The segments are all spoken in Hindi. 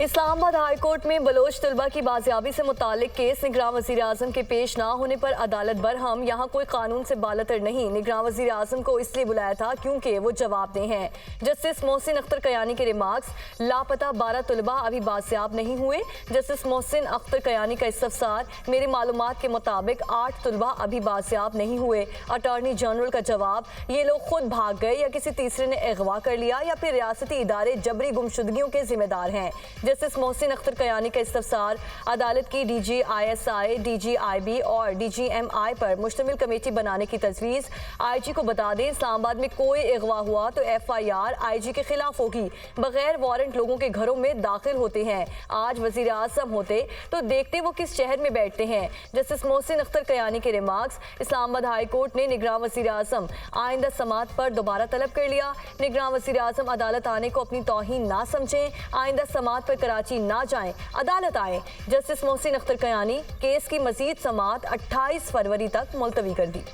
इस्लामाबाद हाई कोर्ट में बलोच तलबा की बाजियाबी से मुतालिक केस निगरान वज़ीर आज़म के पेश ना होने पर अदालत बरहम। यहाँ कोई कानून से बालतर नहीं, निगरान वज़ीर आज़म को इसलिए बुलाया था क्योंकि वो जवाबदेह हैं। जस्टिस मोहसिन अख्तर कयानी के रिमार्क्स, लापता 12 तलबा अभी बाजियाब नहीं हुए। जस्टिस मोहसिन अख्तर कयानी का इस्तफसार, मेरी मालूमात के मुताबिक 8 तलबा अभी बाजियाब नहीं हुए। अटॉर्नी जनरल का जवाब, ये लोग खुद भाग गए या किसी तीसरे ने अगवा कर लिया या फिर रियासती इदारे जबरी गुमशुदगियों के जिम्मेदार हैं। जस्टिस मोहसिन अख्तर कयानी का इस्तफसार, अदालत की DGISI, DGIB और DGMI पर मुश्तमिल कमेटी बनाने की तजवीज़। IG को बता दें, इस्लामाबाद में कोई अगवा हुआ तो FIR IG के खिलाफ होगी। बगैर वारंट लोगों के घरों में दाखिल होते हैं। आज वज़ीर आज़म होते तो देखते वो किस शहर में बैठते हैं। जस्टिस मोहसिन अख्तर कयानी के रिमार्क्स, इस्लामाबाद हाई कोर्ट ने निगरान वज़ीर आज़म आइंदा समात पर दोबारा तलब कर लिया। निगरान वज़ीर आज़म अदालत आने को अपनी तौहीन ना समझें, आइंदा समात पर कराची ना जाएं, अदालत आए। जस्टिस मोहसिन अख्तर कयानी, केस की मजीद समात 28 फरवरी तक मुलतवी कर दी।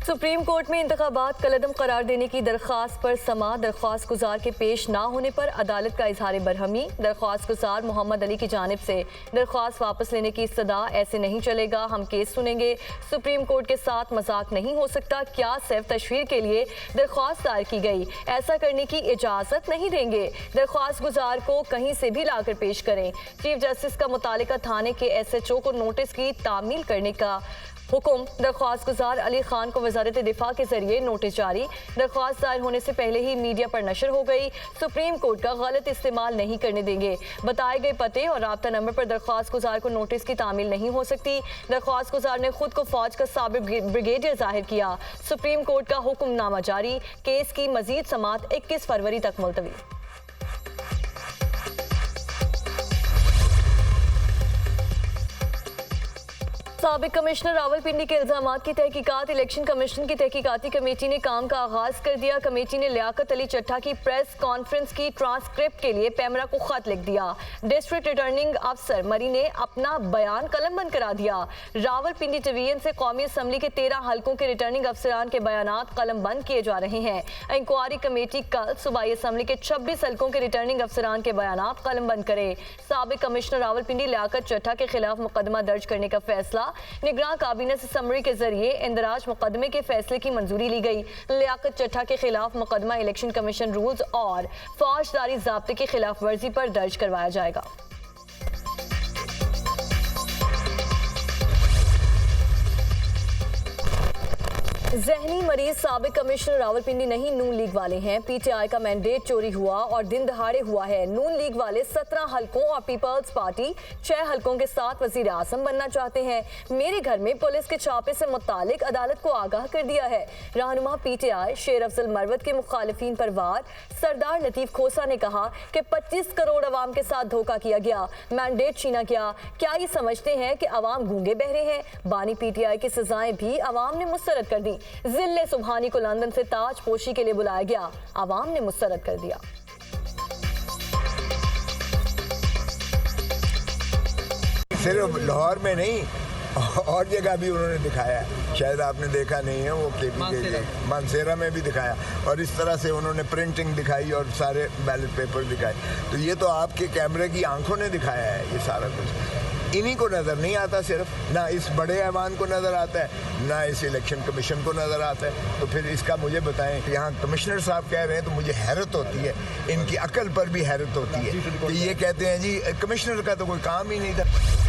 सुप्रीम कोर्ट में इंतखाबात कलअदम करार देने की दरख्वास्त पर समा, दरख्वास्त गुजार के पेश ना होने पर अदालत का इजहार बरहमी। दरख्वास्त गुजार मोहम्मद अली की जानिब से दरख्वास्त वापस लेने की इस्तदा, ऐसे नहीं चलेगा, हम केस सुनेंगे। सुप्रीम कोर्ट के साथ मजाक नहीं हो सकता, क्या सिर्फ तशहीर के लिए दरख्वास्त दायर की गई, ऐसा करने की इजाज़त नहीं देंगे। दरख्वास्त गुजार को कहीं से भी लाकर पेश करें। चीफ जस्टिस का मुतालिका थाने के SHO को नोटिस की तामील करने का हुक्म। दरख्वास्त गुजार अली खान को वजारत दिफा के जरिए नोटिस जारी। दरख्वास्त दायर होने से पहले ही मीडिया पर नशर हो गई। सुप्रीम कोर्ट का गलत इस्तेमाल नहीं करने देंगे। बताए गए पते और राब्ता नंबर पर दरख्वास्त गुजार को नोटिस की तामील नहीं हो सकती। दरख्वास्त गुजार ने खुद को फौज का साबिक ब्रिगेडियर जाहिर किया। सुप्रीम कोर्ट का हुक्मनामा जारी। केस की मजीद समात 21 फरवरी तक मुलतवी। साबिक कमिश्नर रावलपिंडी के इल्जामात की तहकीकात, इलेक्शन कमीशन की तहकीकाती कमेटी ने काम का आगाज कर दिया। कमेटी ने लियाकत अली चट्टा की प्रेस कॉन्फ्रेंस की ट्रांसक्रिप्ट के लिए पैमरा को खत लिख दिया। डिस्ट्रिक्ट रिटर्निंग अफसर मरी ने अपना बयान कलमबंद करा दिया। रावलपिंडी डिवीजन से कौमी असम्बली के 13 हलकों के रिटर्निंग अफसरान के बयानात कलमबंद किए जा रहे हैं। इंक्वायरी कमेटी कल सूबाई असम्बली के 26 हलकों के रिटर्निंग अफसरान के बयानात कलमबंद करे। साबिक कमिश्नर रावलपिंडी लियाकत चट्टा के खिलाफ मुकदमा दर्ज करने का फैसला, निगरान काबीना से समरी के जरिए इंदराज मुकदमे के फैसले की मंजूरी ली गई। लियाकत चट्टा के खिलाफ मुकदमा इलेक्शन कमीशन रूल्स और फौजदारी ज़ाब्ते की खिलाफ वर्जी पर दर्ज करवाया जाएगा। जहनी मरीज साबिक कमिश्नर रावलपिंडी नहीं, नून लीग वाले हैं। PTI का मैंडेट चोरी हुआ और दिन दहाड़े हुआ है। नून लीग वाले 17 हलकों और पीपल्स पार्टी 6 हलकों के साथ वजीर आजम बनना चाहते हैं। मेरे घर में पुलिस के छापे से मुतालिक अदालत को आगाह कर दिया है। रहनुमा PTI शेर अफजल मरवत के मुखालिफिन पर वार। सरदार लतीफ खोसा ने कहा कि 25 करोड़ अवाम के साथ धोखा किया गया, मैंडेट छीना गया। क्या ये समझते हैं कि अवाम गूंगे बहरे हैं? बानी PTI की सजाएं भी अवाम ने मुस्तरद कर दी। जिले सुबहानी को लंदन से ताज पोशी के लिए बुलाया गया, आवाम ने मुस्तरद कर दिया। सिर्फ लाहौर में नहीं और जगह भी उन्होंने दिखाया है, शायद आपने देखा नहीं है, वो KP के मानसेरा में भी दिखाया और इस तरह से उन्होंने प्रिंटिंग दिखाई और सारे बैलेट पेपर दिखाए। तो ये तो आपके कैमरे की आंखों ने दिखाया है ये सारा कुछ। इन्हीं को नज़र नहीं आता, सिर्फ ना इस बड़े ऐवान को नज़र आता है, ना इस इलेक्शन कमीशन को नज़र आता है। तो फिर इसका मुझे बताएं। यहाँ कमिश्नर साहब कह रहे हैं तो मुझे हैरत होती है, इनकी अकल पर भी हैरत होती है कि ये कहते हैं जी कमिश्नर का तो कोई काम ही नहीं था।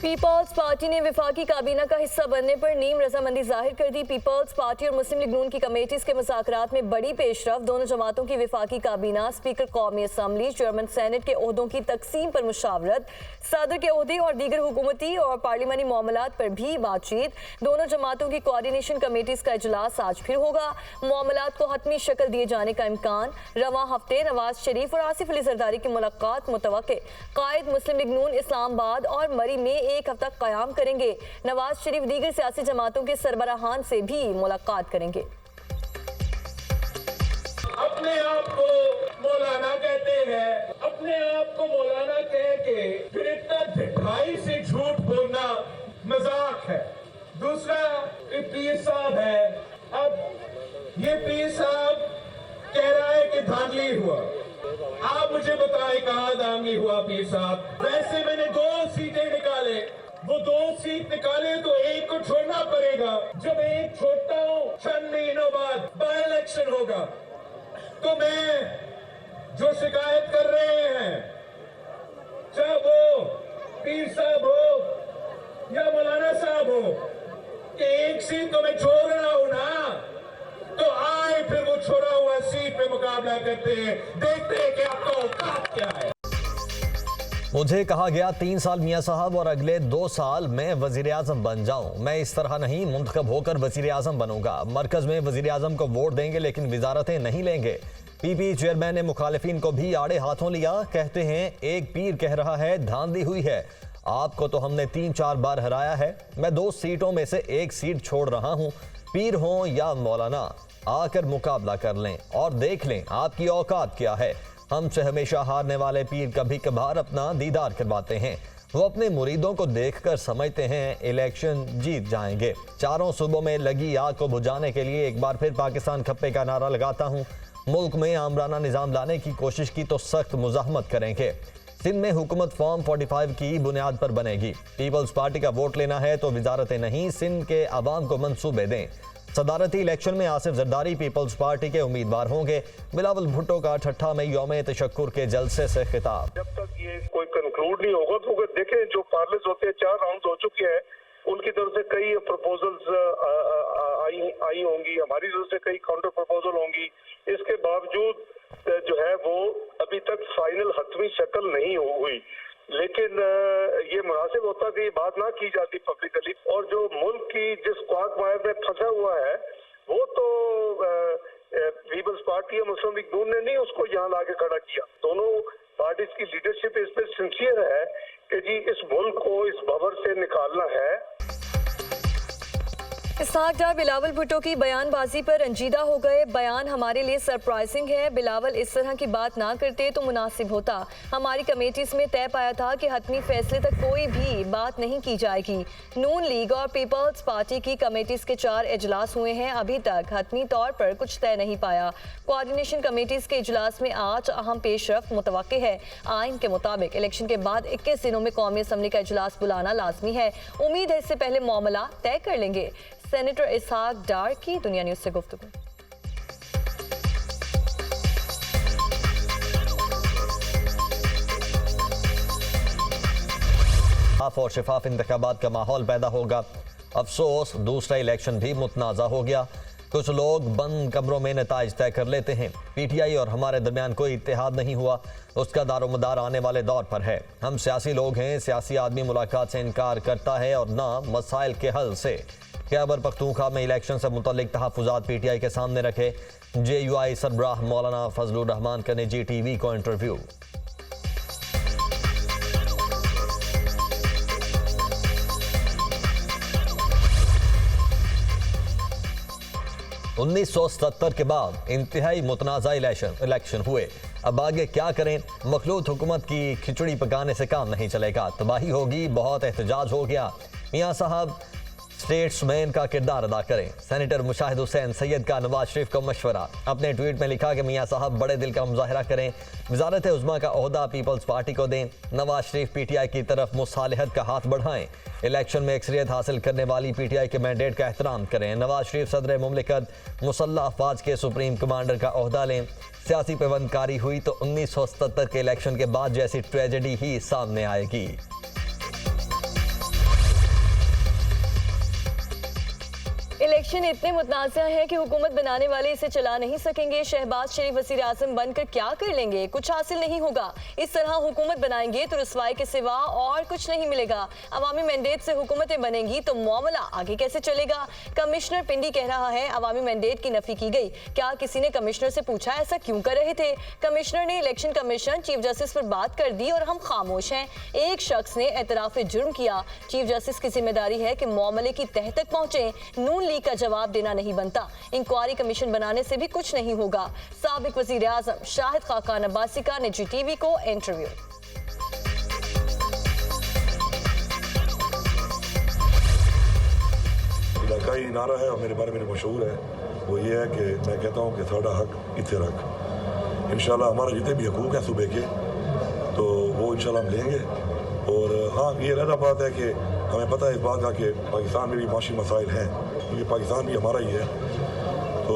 पीपल्स पार्टी ने विफाकी काबीना का हिस्सा बनने पर नीम रजामंदी जाहिर कर दी। पीपल्स पार्टी और मुस्लिम लीग नून की कमेटीज के मुज़ाकरात में बड़ी पेशरफ। दोनों जमातों की विफाकी काबीना, स्पीकर कौमी असम्बली, चेयरमैन सेनेट के ओहदों की तकसीम पर मुशावरत, सदर के ओहदे और दीगर हुकूमती और पार्लिमानी मामलात पर भी बातचीत। दोनों जमातों की कोऑर्डिनेशन कमेटीज का इजलास आज फिर होगा। मामलात को हतमी शक्ल दिए जाने का इम्कान। रवां हफ्ते नवाज शरीफ और आसिफ अली जरदारी की मुलाकात मुतवक्के। कायद मुस्लिम लीग नून इस्लामाबाद और मरी में एक हफ्ता कयाम करेंगे। नवाज शरीफ दीगर सियासी जमातों के सरबराहान से भी मुलाकात करेंगे। अपने आप को मौलाना कहते हैं, अपने आप को मौलाना कह के फिर इतना ढिठाई से झूठ बोलना मजाक है। दूसरा पीर साहब है, अब ये पीर साहब मुझे बताएं कहाँ दांगी हुआ पीर साहब। वैसे मैंने 2 सीटें निकाले, वो 2 सीट निकाले तो एक को छोड़ना पड़ेगा। जब एक छोड़ता हूँ 6 महीनों बाद बाय इलेक्शन होगा, तो मैं जो शिकायत कर रहे हैं, चाहे वो पीर साहब हो या मौलाना साहब हो, कि एक सीट तो मैं छोड़ रहा हूं ना, तो आए फिर वो छोड़ा हुआ सीट पे मुकाबला करते हैं, देखते हैं कि आपका औकात क्या है। मुझे कहा गया 3 साल मियां साहब और अगले 2 साल मैं वजीर आजम बन जाऊं। मैं इस तरह नहीं मुंतखब होकर वजीर आजम बनूंगा। मरकज में वजीर आजम को वोट देंगे लेकिन वजारतें नहीं लेंगे। पीपी चेयरमैन ने मुखालिफिन को भी आड़े हाथों लिया। कहते हैं एक पीर कह रहा है धांधली हुई है, आपको तो हमने 3-4 बार हराया है। मैं 2 सीटों में से 1 सीट छोड़ रहा हूं। पीर हों या मौलाना, आकर मुकाबला कर लें और देख लें आपकी औकात क्या है। हमसे हमेशा हारने वाले पीर कभी कभार अपना दीदार करवाते हैं। वो अपने मुरीदों को देखकर समझते हैं इलेक्शन जीत जाएंगे। चारों सूबों में लगी आग को बुझाने के लिए एक बार फिर पाकिस्तान खप्पे का नारा लगाता हूँ। मुल्क में आमराना निज़ाम लाने की कोशिश की तो सख्त मुज़ाहमत करेंगे। सिंध में हुकूमत फॉर्म 45 की बुनियाद पर बनेगी। पीपल्स पार्टी का वोट लेना है तो वजारतें नहीं, सिंध के अवाम को मंसूबे दें। सदारती इलेक्शन में आसिफ जरदारी पीपल्स पार्टी के उम्मीदवार होंगे। बिलावल भुट्टो का ठट्ठा में यौम तशक्कुर के जलसे से खिताब। जब तक ये कोई कंक्लूड नहीं होगा, तो देखें जो पार्लर्स होते हैं 4 राउंड हो चुके हैं, उनकी तरफ से कई प्रपोजल्स आई होंगी, हमारी तरफ से कई काउंटर प्रपोजल होंगी। इसके बावजूद जो है वो अभी तक फाइनल हतमी शक्ल नहीं हुई। लेकिन ये मुनासिब होता कि ये बात ना की जाती पब्लिकली, और जो मुल्क की जिस क्वागमायर में फंसा हुआ है वो तो पीपल्स पार्टी या मुस्लिम लीग नून ने नहीं उसको यहाँ लाके खड़ा किया। दोनों पार्टीज की लीडरशिप इस पर सिंसियर है कि जी इस मुल्क को इस भंवर से निकालना है। इसहाक डार बिलावल भुट्टो की बयानबाजी पर रंजीदा हो गए। बयान हमारे लिए सरप्राइजिंग है। बिलावल इस तरह की बात ना करते तो मुनासिब होता। हमारी कमेटीज में तय पाया था कि हतमी फैसले तक कोई भी बात नहीं की जाएगी। नून लीग और पीपल्स पार्टी की कमेटीज के 4 इजलास हुए हैं, अभी तक हतमी तौर पर कुछ तय नहीं पाया। कोऑर्डिनेशन कमेटीज के इजलास में आज अहम पेशरफ्त मुतवक्के है। आइन के मुताबिक इलेक्शन के बाद 21 दिनों में कौमी असम्बली का इजलास बुलाना लाजमी है। उम्मीद है इससे पहले मामला तय कर लेंगे। सेनेटर इसहाक डार की दुनिया न्यूज से गुफ्तगू। साफ और शफाफ इंतखाबात का माहौल पैदा होगा। अफसोस दूसरा इलेक्शन भी मुतनाज़ा हो गया। कुछ लोग बंद कमरों में नताइज तय कर लेते हैं। पीटीआई और हमारे दरमियान कोई इत्तेहाद नहीं हुआ, उसका दारोमदार आने वाले दौर पर है। हम सियासी लोग हैं, सियासी आदमी मुलाकात से इनकार करता है और ना मसाइल के हल से। खैबर पख्तूनख्वा में इलेक्शन से मुतल्लिक तहफ़्फ़ुज़ात पीटीआई के सामने रखे। JUI सरबराह मौलाना फजलुर रहमान का निजी TV को इंटरव्यू। उन्नीस 1970 के बाद इंतहाई मुतनाज़ा इलेक्शन हुए। अब आगे क्या करें? मखलूत हुकूमत की खिचड़ी पकाने से काम नहीं चलेगा, तबाही होगी। बहुत एहतजाज हो गया। मियाँ साहब स्टेट्समैन का किरदार अदा करें। सेनेटर मुशाहिद हुसैन सैयद का नवाज शरीफ को मशवरा। अपने ट्वीट में लिखा कि मियाँ साहब बड़े दिल का मुजाहरा करें, वजारत उज़्मा का ओहदा पीपल्स पार्टी को दें। नवाज शरीफ PTI की तरफ मुसालहत का हाथ बढ़ाएं। इलेक्शन में अक्सरियत हासिल करने वाली PTI के मैंडेट का एहतराम करें। नवाज शरीफ सदर मुमलिकत मुसल्लह अफवाज के सुप्रीम कमांडर का ओहदा लें। सियासी पेवंदकारी हुई तो 1977 के इलेक्शन के बाद जैसी ट्रेजेडी ही सामने आएगी। इलेक्शन इतने मुतनाज़ा है कि हुकूमत बनाने वाले इसे चला नहीं सकेंगे। शहबाज शरीफ वज़ीर आज़म बनकर क्या कर लेंगे? कुछ हासिल नहीं होगा। इस तरह हुकूमत बनाएंगे तो रुसवाई के सिवा और कुछ नहीं मिलेगा। अवामी मैंडेट से हुकूमतें बनेंगी तो मामला आगे कैसे चलेगा? कमिश्नर पिंडी कह रहा है अवामी मैंडेट की नफी की गई। क्या किसी ने कमिश्नर से पूछा ऐसा क्यों कर रहे थे? कमिश्नर ने इलेक्शन कमीशन चीफ जस्टिस पर बात कर दी और हम खामोश हैं। एक शख्स ने एतराफ़ जुर्म किया। चीफ जस्टिस की जिम्मेदारी है कि मामले की तह तक पहुंचे। नून लीग का जवाब देना नहीं बनता। इंक्वायरी कमीशन बनाने से भी कुछ नहीं होगा। साबिक वजीर आजम शाहिद खाकान अब्बासी का निजी TV को इंटरव्यू। इलाकाई नारा है और मेरे बारे में मशहूर है, वो ये है कि मैं कहता हूँ कि थोड़ा हक इत्ते रख। इंशाल्लाह हमारे जितने भी हकूक़ हैं सूबे के तो वो इंशाल्लाह हम लेंगे। और हाँ, ये अलग बात है कि हमें पता है इस बात का कि पाकिस्तान में भी माशी मसाइल हैं, क्योंकि पाकिस्तान भी हमारा ही है, तो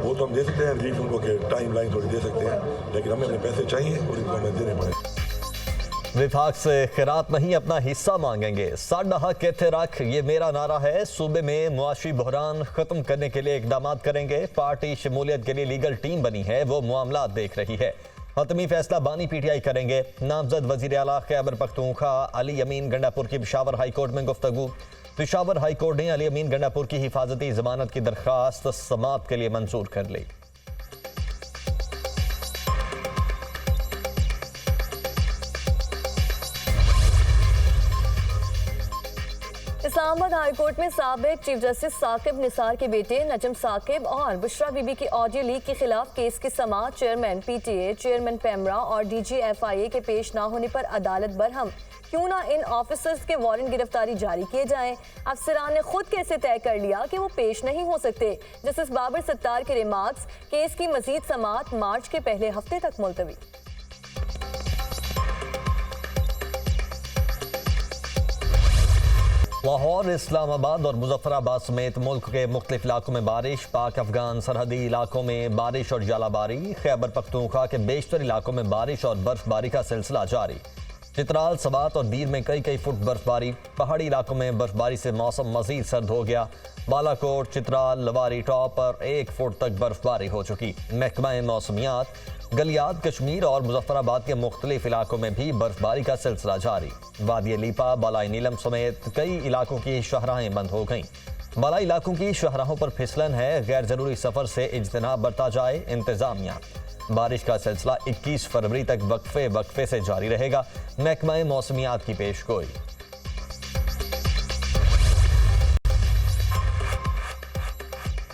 वो तो हम दे सकते हैं रिलीफ उनको कि टाइम लाइन थोड़ी दे सकते हैं, लेकिन हमें अपने पैसे चाहिए और इनको हमें देने पड़े। विफाक से खैरात नहीं अपना हिस्सा मांगेंगे, साडा हक इत्थे रख, ये मेरा नारा है। सूबे में मुआशी बहरान खत्म करने के लिए इकदाम करेंगे। पार्टी शमूलियत के लिए लीगल टीम बनी है, वो मामला देख रही है। हतमी फैसला बानी पीटीआई करेंगे। नामजद वजीर आला खैबर पख्तूनख्वा अली अमीन गंडापुर की पेशावर हाई कोर्ट में गुफ्तगू। पेशावर हाई कोर्ट ने अली अमीन गंडापुर की हिफाजती जमानत की दरख्वास्त समाअत के लिए मंजूर कर ली। इस्लामाबाद हाई कोर्ट में साबिक चीफ जस्टिस साकिब निसार के बेटे नजम साकिब और बुशरा बीबी की ऑडियो लीक के खिलाफ केस की समाअत चेयरमैन पीटीए, चेयरमैन पेमरा और डीजी एफआईए के पेश ना होने पर अदालत बरहम। क्यों ना इन ऑफिसर्स के वारंट गिरफ्तारी जारी किए जाएं। अफसरान ने खुद कैसे तय कर लिया कि वो पेश नहीं हो सकते। जस्टिस बाबर सत्तार के रिमार्क्स, केस की मजीद समाअत मार्च के पहले हफ्ते तक मुलतवी। लाहौर, इस्लामाबाद और मुजफ्फराबाद समेत मुल्क के मुख्तलिफ इलाकों में बारिश। पाक अफगान सरहदी इलाकों में बारिश और जालाबारी। खैबर पख्तूनख्वा के बेशतर इलाकों में बारिश और बर्फबारी का सिलसिला जारी। चित्राल, सवात और दीर में कई फुट बर्फबारी। पहाड़ी इलाकों में बर्फबारी से मौसम मजीद सर्द हो गया। बालाकोट, चित्राल, लवारी टॉप पर 1 फुट तक बर्फबारी हो चुकी। महकमा मौसमियात, गलियात, कश्मीर और मुजफ्फराबाद के मुख्तलिफ इलाकों में भी बर्फबारी का सिलसिला जारी। वादी लीपा, बालाई नीलम समेत कई इलाकों की शाहराहें बंद हो गईं। बालाई इलाकों की शाहराहों पर फिसलन है, गैर जरूरी सफर से इज्तनाब बरता जाए। इंतजामिया, बारिश का सिलसिला 21 फरवरी तक वक्फे से जारी रहेगा। महकमा मौसमियात की पेशगोई।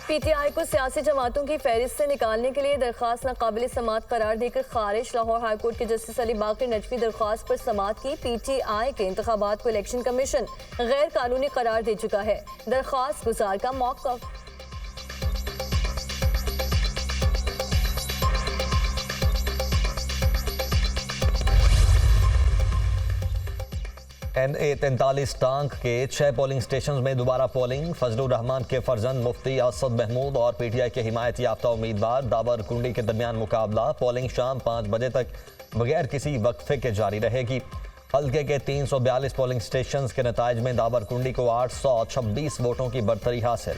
पीटीआई को सियासी जमातों की फहरिस्त से निकालने के लिए दरख्वास्त नाकाबिल समाअत करार देकर खारिज। लाहौर हाईकोर्ट के जस्टिस अली बाकर नजवी दरख्वास्त पर समाअत की। पीटीआई के इंतखाबात को इलेक्शन कमीशन गैर कानूनी करार दे चुका है। दरख्वास्त गुजार का मौक़िफ़। NA43 टांक के 6 पोलिंग स्टेशन में दोबारा पोलिंग। फजलुर रहमान के फर्जंद मुफ्ती असद महमूद और पीटीआई के हिमायत याफ्ता उम्मीदवार दावर कुंडी के दरमियान मुकाबला। पोलिंग शाम 5 बजे तक बगैर किसी वक्फे के जारी रहेगी। हल्के के 342 पोलिंग स्टेशन के नताइज में दावर कुंडी को 826 वोटों की बढ़तरी हासिल।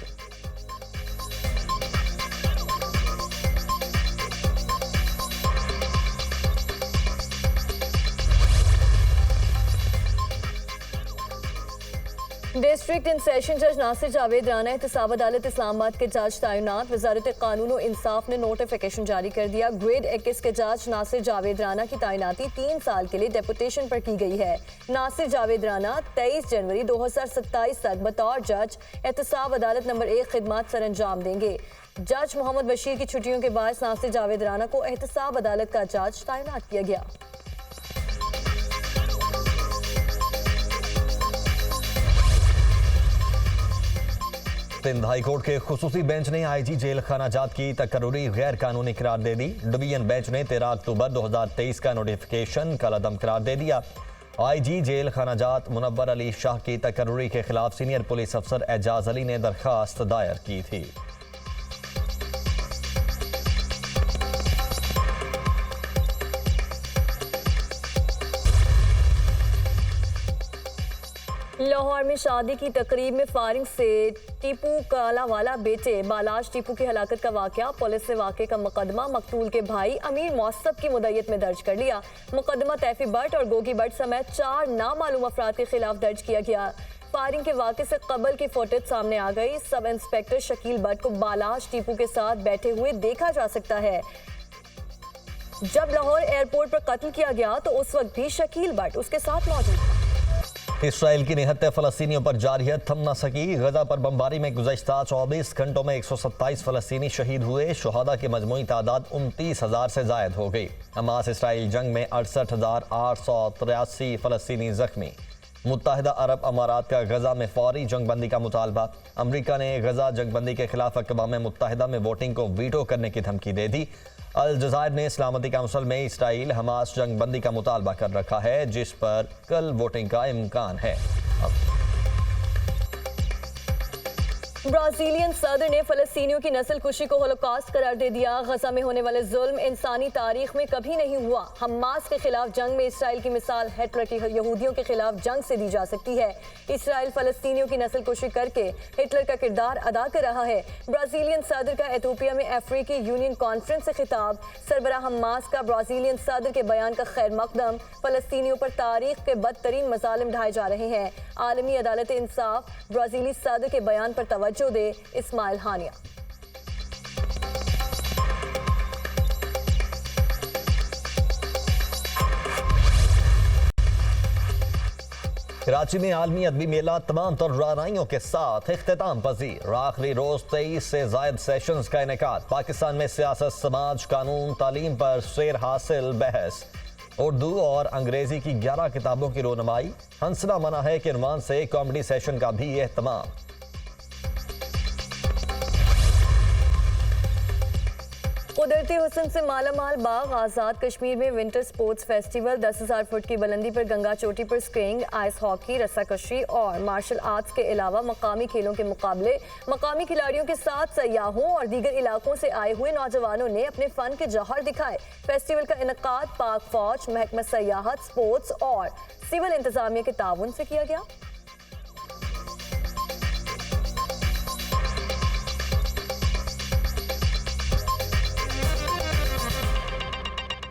डिस्ट्रिक्ट एंड सेशन जज नासिर जावेद राना एहतसाब अदालत इस्लामाबाद के जज तैनात। वजारत कानून और इंसाफ ने नोटिफिकेशन जारी कर दिया। ग्रेड 21 के जज नासिर जावेद राना की तैनाती 3 साल के लिए डेपुटेशन पर की गई है। नासिर जावेद राना 23 जनवरी 2027 तक बतौर जज एहतसाब अदालत नंबर 1 खिदमत सर अंजाम देंगे। जज मोहम्मद बशीर की छुट्टियों के बाद नासिर जावेद राना को एहतसाब अदालत का जज तैनात किया गया। सिंध हाई कोर्ट के खुसूसी बेंच ने आईजी जेल खानाजात की तकर्रुरी गैर कानूनी करार दे दी। डिवीजन बेंच ने 13 अक्टूबर 2023 का नोटिफिकेशन कल अदम करार दे दिया। आईजी जेल खानाजात मुनव्वर अली शाह की तकर्रुरी के खिलाफ सीनियर पुलिस अफसर एजाज अली ने दरखास्त दायर की थी। लाहौर में शादी की तकरीब में फायरिंग से टीपू कालावाला बेटे बालाश टीपू की हलाकत का वाकया। पुलिस ने वाकये का मुकदमा मकतूल के भाई अमीर मौसब की मुद्दत में दर्ज कर लिया। मुकदमा तैफी भट्ट और गोगी भट्ट समेत 4 नामालूम अफराद के खिलाफ दर्ज किया गया। फायरिंग के वाकये से कबल की फुटेज सामने आ गई। सब इंस्पेक्टर शकील भट्ट को बालाश टीपू के साथ बैठे हुए देखा जा सकता है। जब लाहौर एयरपोर्ट पर कत्ल किया गया तो उस वक्त भी शकील भट्ट उसके साथ मौजूद था। इसराइल की निहत्ते फ़लस्तीनियों पर जारियत थम न सकी। गजा पर बमबारी में गुज़श्ता 24 घंटों में 127 फ़लस्तीनी शहीद हुए। शुहदा की मजमूई तादाद 29,000 से ज़ायद हो गई। हमास इसराइल जंग में 68,883 फ़लस्तीनी जख्मी। मुत्तहिदा अरब अमारात का गजा में फौरी जंगबंदी का मुतालबा। अमरीका ने गजा जंगबंदी के खिलाफ अक़वाम मुत्तहिदा में वोटिंग को वीटो करने की धमकी दे दी। अल जज़ायर ने सलामती काउंसिल में इसराइल हमास जंगबंदी का मुतालबा कर रखा है, जिस पर कल वोटिंग का इम्कान है। ब्राजीलियन सदर ने फलस्तीनियों की नस्ल कुशी को होलोकॉस्ट करार दे दिया। गजा में होने वाले जुल्म इंसानी तारीख में कभी नहीं हुआ। हमास के खिलाफ जंग में इसराइल की मिसाल हिटलर की यहूदियों के खिलाफ जंग से दी जा सकती है। इसराइल फलस्तीनियों की नस्ल कुशी करके हिटलर का किरदार अदा कर रहा है। ब्राजीलियन सदर का एथियोपिया में अफ्रीकी यूनियन कॉन्फ्रेंस से खिताब। सरबराह हमास का ब्राजीलियन सदर के बयान का खैर मकदम। फलस्तीनियों पर तारीख के बदतरीन मजालिम ढाए जा रहे हैं। आलमी अदालत इंसाफ ब्राजीली सदर के बयान पर तवज्जो दे। इस्माइल हानिया। कराची में आलमी अदबी मेला तमाम तर रानाइयों के साथ इख्तिताम पजीर। आखिरी रोज 23 से जायद सेशंस का इनेकाद। पाकिस्तान में सियासत, समाज, कानून, तालीम पर शेर हासिल बहस। उर्दू और अंग्रेजी की 11 किताबों की रोनुमाई। हंसना मना है के उन्वान से कॉमेडी सेशन का भी एहतमाम। कुदरती हुस्न से मालामाल बाग। आज़ाद कश्मीर में विंटर स्पोर्ट्स फेस्टिवल। 10,000 फुट की बुलंदी पर गंगा चोटी पर स्कीइंग, आइस हॉकी, रस्साकशी और मार्शल आर्ट्स के अलावा मकामी खेलों के मुकाबले। मकामी खिलाड़ियों के साथ सयाहों और दीगर इलाकों से आए हुए नौजवानों ने अपने फन के जौहर दिखाए। फेस्टिवल का इनेकाद पाक फौज, महकमा सयाहत, स्पोर्ट्स और सिविल इंतजामिया के ताउन से किया गया।